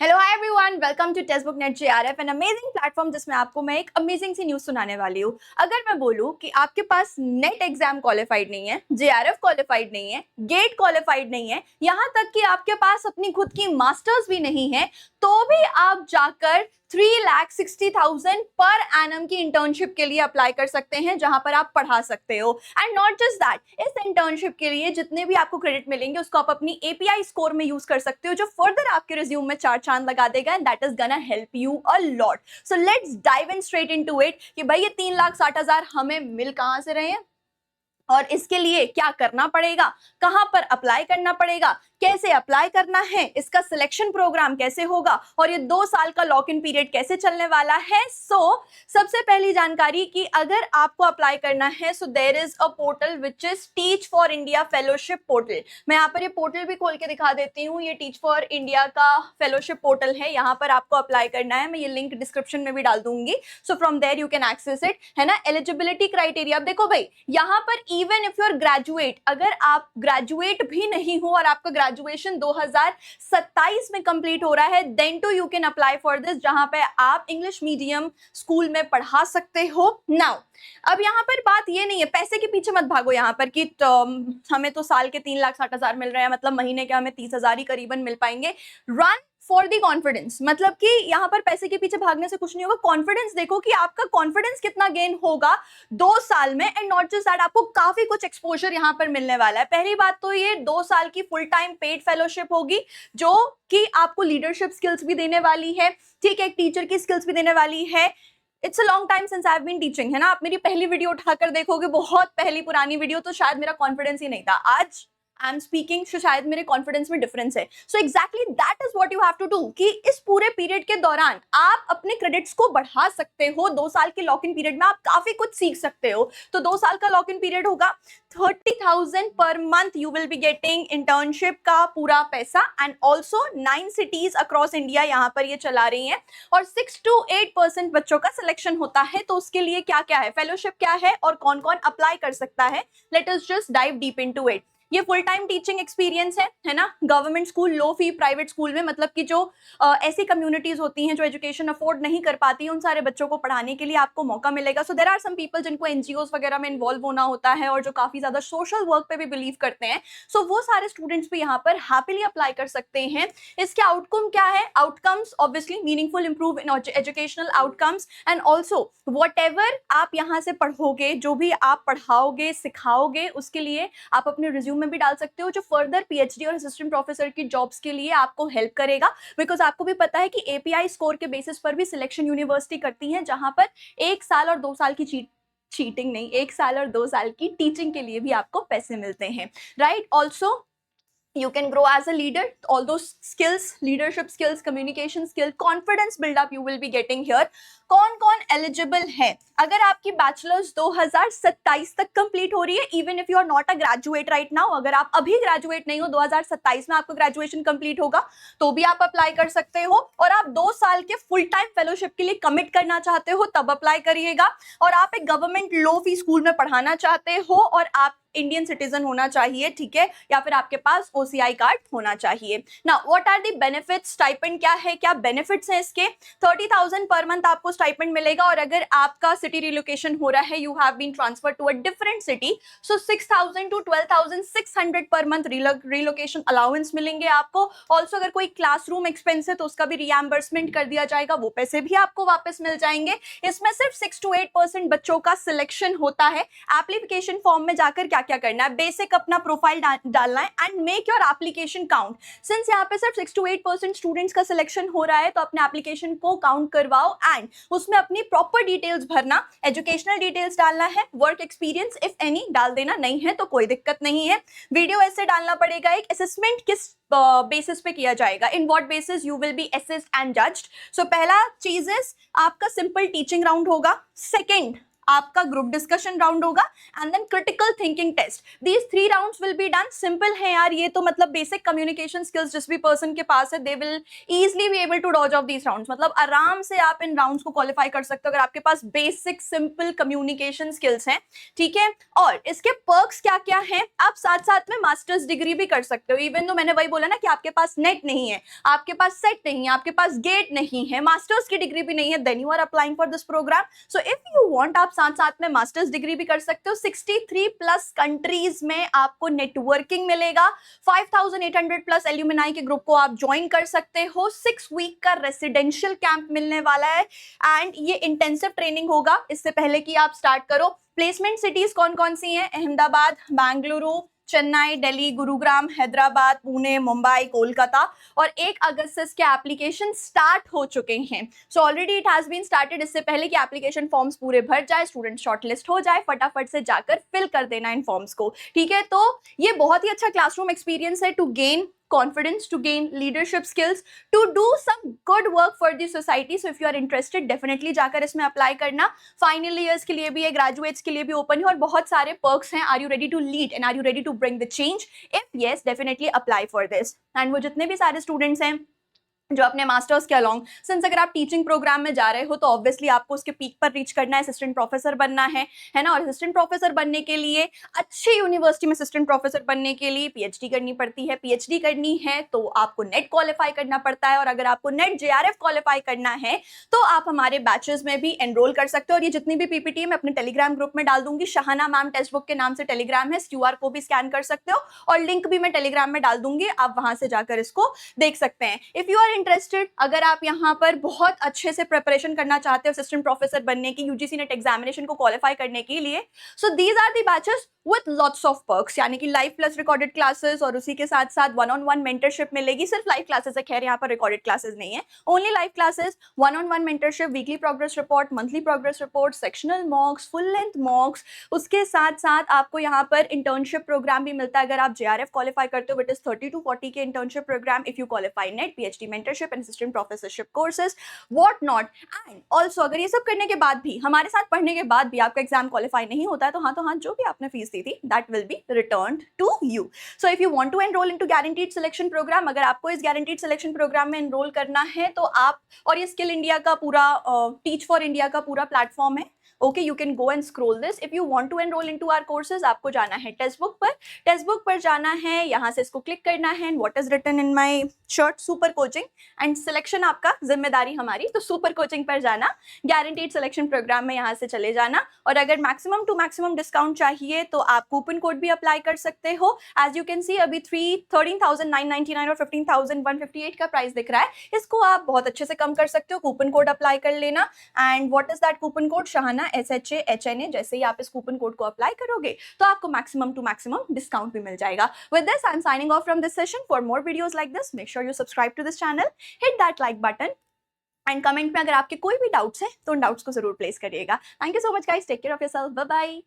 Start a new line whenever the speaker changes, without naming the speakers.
Hello hi everyone, welcome to text book net JRF, an amazing platform जिसमें आपको मैं एक अमेजिंग सी news सुनाने वाली हूँ। अगर मैं बोलूँ कि आपके पास नेट एग्जाम क्वालिफाइड नहीं है, JRF क्वालिफाइड नहीं है, गेट क्वालिफाइड नहीं है, यहाँ तक कि आपके पास अपनी खुद की मास्टर्स भी नहीं है, तो भी आप जाकर 3,60,000 पर एनम की इंटर्नशिप के लिए अप्लाई कर सकते हैं, जहां पर आप पढ़ा सकते हो। एंड नॉट जस्ट दैट, इस इंटर्नशिप के लिए जितने भी आपको क्रेडिट मिलेंगे उसको आप अपनी API स्कोर में यूज कर सकते हो, जो फर्दर आपके रिज्यूम में चार चांद लगा देगा, एंड दैट इज गना help you a lot. So let's dive in straight into it कि भाई ये 3,60,000 हमें मिल कहां से रहे हैं और इसके लिए क्या करना पड़ेगा, कहां पर अप्लाई करना पड़ेगा, कैसे अप्लाई करना है, इसका सिलेक्शन प्रोग्राम कैसे होगा और ये 2 साल का लॉक इन पीरियड कैसे चलने वाला है। सबसे पहली जानकारी कि अगर आपको अप्लाई करना है, so there is a portal which is teach for India fellowship portal. मैं यहाँ पर ये पोर्टल भी खोल के दिखा देती हूँ। ये टीच फॉर इंडिया का फेलोशिप पोर्टल है, यहाँ पर आपको अप्लाई करना है। मैं ये लिंक डिस्क्रिप्शन में भी डाल दूंगी, so from there you can access it, है ना। एलिजिबिलिटी क्राइटेरिया, अब देखो भाई, यहाँ पर even if you are graduate, अगर आप ग्रेजुएट भी नहीं हो और आपका ग्रेजुएशन 2027 में कंप्लीट हो रहा है, then too you can apply for this, जहां पे आप इंग्लिश मीडियम स्कूल में पढ़ा सकते हो। नाउ अब यहाँ पर बात ये नहीं है, पैसे के पीछे मत भागो यहाँ पर कि हमें तो साल के 3,60,000 मिल रहे हैं, मतलब महीने के हमें 30,000 ही करीबन मिल पाएंगे। रन फॉर दी कॉन्फिडेंस, मतलब कि यहाँ पर पैसे के पीछे भागने से कुछ नहीं होगा। कॉन्फिडेंस देखो कि आपका कॉन्फिडेंस कितना गेन होगा 2 साल में, एंड नॉट जस्ट दैट, आपको काफी कुछ एक्सपोजर यहाँ पर मिलने वाला है। पहली बात तो ये 2 साल की फुल टाइम पेड फेलोशिप होगी, जो कि आपको लीडरशिप स्किल्स भी देने वाली है, ठीक है, एक टीचर की स्किल्स भी देने वाली है। It's a long time since I have been teaching, है ना। आप मेरी पहली वीडियो उठाकर देखोगे, बहुत पहली पुरानी वीडियो, तो शायद मेरा कॉन्फिडेंस ही नहीं था। आज आई एम स्पीकिंग, तो शायद मेरे कॉन्फिडेंस में डिफरेंस है। So exactly that is what you have to do कि इस पूरे पीरियड के दौरान आप अपने क्रेडिट्स को बढ़ा सकते हो। 2 साल के लॉक इन पीरियड में आप काफी कुछ सीख सकते हो। तो 2 साल का लॉक इन पीरियड होगा, 30,000 per month you will be getting internship का पूरा पैसा, and also 9 cities across India यहाँ पर ये चला रही हैं, और 6 to 8% बच्चों का सिलेक्शन होता है। तो उसके लिए क्या क्या है, फेलोशिप क्या है और कौन कौन अप्लाई कर सकता है, let us just dive deep into it. ये फुल टाइम टीचिंग एक्सपीरियंस है ना। गवर्नमेंट स्कूल, लो फी प्राइवेट स्कूल में, मतलब कि जो ऐसी कम्युनिटीज होती हैं जो एजुकेशन अफोर्ड नहीं कर पाती, उन सारे बच्चों को पढ़ाने के लिए आपको मौका मिलेगा। So there are some people जिनको NGOs वगैरह में इन्वॉल्व होना होता है और जो काफी ज्यादा सोशल वर्क पे भी बिलीव करते हैं, सो वो सारे स्टूडेंट्स भी यहाँ पर हैप्पीली अप्लाई कर सकते हैं। इसके आउटकम क्या है, outcomes obviously meaningful improve in educational outcomes, and also whatever आप यहाँ से पढ़ोगे, जो भी आप पढ़ाओगे सिखाओगे, उसके लिए आप अपने रिज्यूम में भी डाल सकते हो, जो फर्दर PhD और असिस्टेंट प्रोफेसर की जॉब्स के लिए आपको हेल्प करेगा। बिकॉज आपको भी पता है कि API स्कोर के बेसिस पर भी सिलेक्शन यूनिवर्सिटी करती है, जहां पर 1 साल और 2 साल की चीटिंग नहीं, 1 साल और 2 साल की टीचिंग के लिए भी आपको पैसे मिलते हैं, right. Also you can grow as a leader, all those skills, leadership skills, communication skill, confidence build up you will be getting here। कौन कौन एलिजिबल है, अगर आपकी बैचलर्स 2027 तक कंप्लीट हो रही है, even if you are not a graduate right now, अगर आप अभी ग्रेजुएट नहीं हो, 2027 में आपको ग्रेजुएशन कंप्लीट होगा, तो भी आप अप्लाई कर सकते हो। और आप 2 साल के फुल टाइम फेलोशिप के लिए कमिट करना चाहते हो, तब अप्लाई करिएगा। और आप एक गवर्नमेंट लो फी स्कूल में पढ़ाना चाहते हो, और आप इंडियन सिटीजन होना चाहिए, ठीक है, या फिर आपके पास OCI कार्ड होना चाहिए। ना what are the benefits, stipend क्या है, क्या बेनिफिट्स हैं इसके। 30,000 पर मंथ आपको स्टाइपेंड मिलेगा, और अगर आपका सिटी रिलोकेशन हो रहा है, you have been transfer to a different city, so 6,000 to 12,600 per month relocation allowance मिलेंगे आपको। ऑल्सो अगर कोई क्लासरूम एक्सपेंस है तो उसका भी रिएम्बर्समेंट कर दिया जाएगा, वो पैसे भी आपको वापस मिल जाएंगे। इसमें सिर्फ 6 to 8% बच्चों का सिलेक्शन होता है। एप्लीकेशन फॉर्म में जाकर क्या क्या करना है, बेसिक अपना प्रोफाइल डालना है, and make your application count. Since यहाँ पे सिर्फ 6 to 8% स्टूडेंट्स का सिलेक्शन हो रहा है, तो अपने एप्लीकेशन को काउंट करवाओ, एंड उसमें अपनी प्रॉपर डिटेल्स भरना, एजुकेशनल डिटेल्स डालना है, वर्क एक्सपीरियंस इफ एनी डाल देना, नहीं है तो कोई दिक्कत नहीं है। वीडियो ऐसे डालना पड़ेगा। एक असेसमेंट किस बेसिस पे किया जाएगा, in what basis you will be assessed and judged. So पहला चीज आपका सिंपल टीचिंग राउंड होगा। सेकंड, आपका ग्रुप डिस्कशन राउंड होगा and then critical thinking test. These 3 rounds will be done. Simple है यार, ये तो मतलब बेसिक कम्युनिकेशन स्किल्स जिस भी पर्सन के पास है, they will easily be able to dodge off these rounds. मतलब आराम से आप इन राउंड्स को क्वालिफाई कर सकते हो अगर आपके पास बेसिक सिंपल कम्युनिकेशन स्किल्स हैं, ठीक है। और इसके पर्क्स क्या क्या हैं, आप साथ साथ में मास्टर्स डिग्री भी कर सकते हो। इवन तो मैंने वही बोला ना कि आपके पास नेट नहीं है, आपके पास सेट नहीं है, आपके पास गेट नहीं है, मास्टर्स की डिग्री भी नहीं है, then you are applying for this program. So if you want, आप साथ साथ में मास्टर्स डिग्री भी कर सकते हो। 63 प्लस कंट्रीज में आपको नेटवर्किंग मिलेगा। 5800 प्लस एल्यूमिनाई के ग्रुप को आप ज्वाइन कर सकते हो। 6 वीक का रेसिडेंशियल कैंप मिलने वाला है एंड ये इंटेंसिव ट्रेनिंग होगा इससे पहले कि आप स्टार्ट करो। प्लेसमेंट सिटीज कौन कौन सी हैं? अहमदाबाद, बेंगलुरु, चेन्नई, दिल्ली, गुरुग्राम, हैदराबाद, पुणे, मुंबई, कोलकाता। और 1 अगस्त से इसके एप्लीकेशन स्टार्ट हो चुके हैं। So already it has been started. इससे पहले कि एप्लीकेशन फॉर्म्स पूरे भर जाए, स्टूडेंट शॉर्टलिस्ट हो जाए, फटाफट से जाकर फिल कर देना इन फॉर्म्स को, ठीक है। तो ये बहुत ही अच्छा क्लासरूम एक्सपीरियंस है to gain confidence, to gain leadership skills, to do some good work for the society. So if you are interested, definitely जाकर इसमें अप्लाई करना। फाइनल ईयर्स के लिए भी है, ग्रेजुएट्स के लिए भी ओपन है और बहुत सारे पर्क्स हैं। Are you ready to lead and are you ready to bring the change? If yes, definitely apply for this. And वो जितने भी सारे स्टूडेंट्स हैं जो अपने मास्टर्स के अलोंग, सिंस अगर आप टीचिंग प्रोग्राम में जा रहे हो तो ऑब्वियसली आपको उसके पीक पर रीच करना है, असिस्टेंट प्रोफेसर बनना है ना। और असिस्टेंट प्रोफेसर बनने के लिए, अच्छी यूनिवर्सिटी में असिस्टेंट प्रोफेसर बनने के लिए पीएचडी करनी पड़ती है। पीएचडी करनी है तो आपको नेट क्वालिफाई करना पड़ता है और अगर आपको नेट जेआरएफ क्वालिफाई करना है तो आप हमारे बैचेस में भी एनरोल कर सकते हो। और ये जितनी भी पीपीटी है मैं अपने टेलीग्राम ग्रुप में डाल दूंगी। शहाना मैम टेक्स्ट बुक के नाम से टेलीग्राम है, क्यूआर को भी स्कैन कर सकते हो और लिंक भी मैं टेलीग्राम में डाल दूंगी, आप वहां से जाकर इसको देख सकते हैं। इफ यू आर इंटरेस्टेड, अगर आप यहाँ पर बहुत अच्छे से प्रिपरेशन करना चाहते हो असिस्टेंट प्रोफेसर बनने की, यूजीसी नेट एग्जामिनेशन को क्वालिफाई करने के लिए, so these are the batches with lots of perks, यानी कि लाइव प्लस रिकॉर्डेड क्लासेस और उसी के साथ साथ वन-ऑन-वन मेंटरशिप मिलेगी। सिर्फ लाइव क्लासेस है, खैर यहाँ पर रिकॉर्डेड क्लासेस नहीं है, only live classes, one on one mentorship, weekly progress report, monthly progress report, sectional मॉक्स, full length मॉक्स। उसके साथ साथ आपको यहाँ पर इंटर्नशिप प्रोग्राम भी मिलता है अगर आप जेआरएफ क्वालिफाई करते हो, इट इज 30 to 40 के internship program if you qualify NET, PhD mentorship and assistant professorship courses, what not. And also अगर ये सब करने के बाद भी, हमारे साथ पढ़ने के बाद भी आपका एग्जाम क्वालिफाई नहीं होता है तो हाँ जो भी आपने फीस दी थी that will be returned to you. So if you want to enroll into guaranteed selection program, अगर आपको इस guaranteed selection program में enroll करना है तो आप, और ये स्किल इंडिया का पूरा टीच फॉर इंडिया का पूरा प्लेटफॉर्म है, okay, you can go and scroll this. If you want to enroll into our courses, आपको जाना है टेक्स्ट बुक पर जाना है, यहाँ से इसको क्लिक करना है, what is written in my shirt, super coaching, and selection आपका, जिम्मेदारी हमारी, तो सुपर कोचिंग पर जाना, गारंटीड सिलेक्शन प्रोग्राम में यहाँ से चले जाना। और अगर मैक्सिमम टू मैक्सिमम डिस्काउंट चाहिए तो आप कूपन कोड भी अप्लाई कर सकते हो। एज यू कैन सी अभी 13,999 और 15,158 का प्राइस दिख रहा है, इसको आप बहुत अच्छे से कम कर सकते हो, कूपन कोड अप्लाई कर लेना। And what is that coupon code? Shahana SHAHNA। जैसे ही आप इस कूपन कोड को अप्लाई करोगे तो आपको मैक्सिमम टू मैक्सिमम डिस्काउंट भी मिल जाएगा। With this I am signing off from this session. For more videos like this, make sure you subscribe to this channel, hit that like button and comment में अगर आपके कोई भी doubts है तो उन डाउट्स को जरूर प्लेस करिएगा। Thank you so much guys, take care of yourself, bye bye.